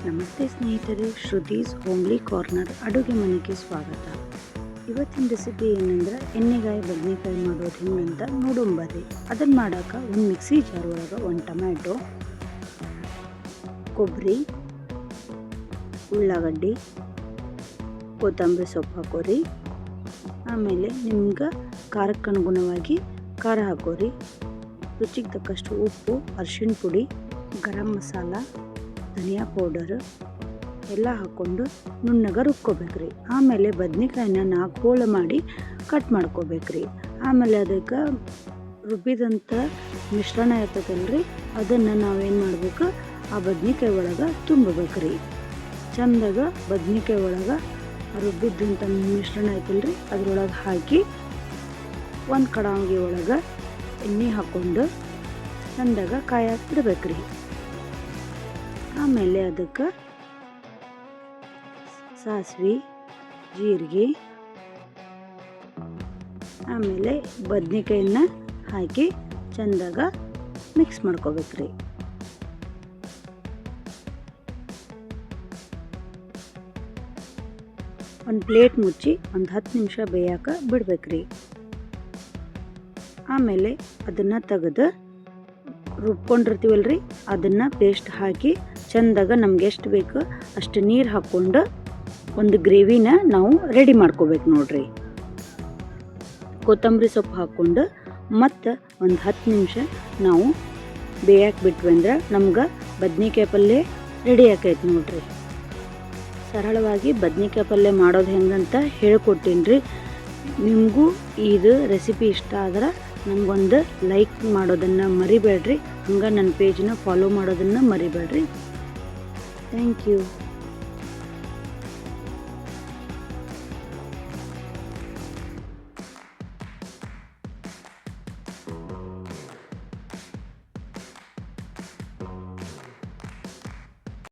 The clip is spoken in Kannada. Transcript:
ನಮಸ್ತೆ ಸ್ನೇಹಿತರೆ, ಶ್ರುತೀಸ್ ಹೋಮ್ಲಿ ಕಾರ್ನರ್ ಅಡುಗೆ ಮನೆಗೆ ಸ್ವಾಗತ. ಇವತ್ತಿನ ರೆಸಿಪಿ ಏನಂದ್ರೆ ಎಣ್ಣೆಗಾಯಿ ಬದನೆಕಾಯಿ ಮಾಡೋದು ಹೆಂಗಂತ ನೋಡೋಂಬರ್ರಿ. ಅದನ್ನು ಮಾಡೋಕೆ ಒಂದು ಮಿಕ್ಸಿ ಜಾರ್ ಒಳಗೆ ಒಂದು ಟೊಮ್ಯಾಟೊ, ಕೊಬ್ಬರಿ, ಉಳ್ಳಾಗಡ್ಡಿ, ಕೊತ್ತಂಬರಿ ಸೊಪ್ಪು ಹಾಕೋರಿ. ಆಮೇಲೆ ನಿಮ್ಗೆ ಖಾರಕ್ಕೆ ಅನುಗುಣವಾಗಿ ಖಾರ ಹಾಕೋರಿ. ರುಚಿಗೆ ತಕ್ಕಷ್ಟು ಉಪ್ಪು, ಅರಿಶಿಣ ಪುಡಿ, ಗರಂ ಮಸಾಲ, ಧನಿಯಾ ಪೌಡರ್ ಎಲ್ಲ ಹಾಕ್ಕೊಂಡು ನುಣ್ಣಗೆ ರುಬ್ಕೋಬೇಕ್ರಿ. ಆಮೇಲೆ ಬದ್ನಿಕಾಯಿನ 4 ಹೋಳು ಮಾಡಿ ಕಟ್ ಮಾಡ್ಕೋಬೇಕ್ರಿ. ಆಮೇಲೆ ಅದಕ್ಕೆ ರುಬ್ಬಿದಂಥ ಮಿಶ್ರಣ ಇರ್ತದಲ್ರಿ, ಅದನ್ನು ನಾವೇನು ಮಾಡ್ಬೇಕು, ಆ ಬದ್ನಿಕಾಯಿ ಒಳಗೆ ತುಂಬಬೇಕ್ರಿ. ಚಂದಾಗ ಬದ್ನಿಕಾಯಿ ಒಳಗೆ ರುಬ್ಬಿದ್ದಂಥ ಮಿಶ್ರಣ ಐತಲ್ರಿ ಅದ್ರೊಳಗೆ ಹಾಕಿ ಒಂದು ಕಡಾಯಿಗೆ ಒಳಗೆ ಎಣ್ಣೆ ಹಾಕ್ಕೊಂಡು ಚಂದಾಗ ಕಾಯಕ್ಕೆ ಬಿಡ್ಬೇಕ್ರಿ. ಆಮೇಲೆ ಅದಕ್ಕೆ ಸಾಸಿವೆ, ಜೀರಿಗೆ, ಆಮೇಲೆ ಬದ್ನಿಕಾಯಿನ ಹಾಕಿ ಚಂದಾಗ ಮಿಕ್ಸ್ ಮಾಡ್ಕೋಬೇಕ್ರಿ. ಒಂದು ಪ್ಲೇಟ್ ಮುಚ್ಚಿ ಒಂದು 10 ನಿಮಿಷ ಬೇಯಕ್ಕೆ ಬಿಡ್ಬೇಕ್ರಿ. ಆಮೇಲೆ ಅದನ್ನು ತೆಗೆದು ರುಬ್ಕೊಂಡಿರ್ತೀವಲ್ರಿ ಅದನ್ನು ಪೇಸ್ಟ್ ಹಾಕಿ ಚಂದಾಗ ನಮ್ಗೆ ಎಷ್ಟು ಬೇಕು ಅಷ್ಟು ನೀರು ಹಾಕ್ಕೊಂಡು ಒಂದು ಗ್ರೇವಿನ ನಾವು ರೆಡಿ ಮಾಡ್ಕೋಬೇಕು ನೋಡ್ರಿ. ಕೊತ್ತಂಬರಿ ಸೊಪ್ಪು ಹಾಕ್ಕೊಂಡು ಮತ್ತು ಒಂದು 10 ನಿಮಿಷ ನಾವು ಬೇಯಕ್ಕೆ ಬಿಟ್ವಿ ಅಂದ್ರೆ ನಮ್ಗೆ ಬದ್ನಿಕಾಯಿ ಪಲ್ಯ ರೆಡಿ ಆಕೈತೆ ನೋಡ್ರಿ. ಸರಳವಾಗಿ ಬದ್ನಿಕಾಯಿ ಪಲ್ಯ ಮಾಡೋದು ಹೆಂಗಂತ ಹೇಳ್ಕೊಟ್ಟೀನಿ ರೀ. ನಿಮಗೂ ಇದು ರೆಸಿಪಿ ಇಷ್ಟ ಆದ್ರೆ ನಮಗೊಂದು ಲೈಕ್ ಮಾಡೋದನ್ನು ಮರಿಬೇಡ್ರಿ. ಹಂಗೆ ನನ್ನ ಪೇಜನ್ನ ಫಾಲೋ ಮಾಡೋದನ್ನು ಮರಿಬೇಡ್ರಿ. Thank you.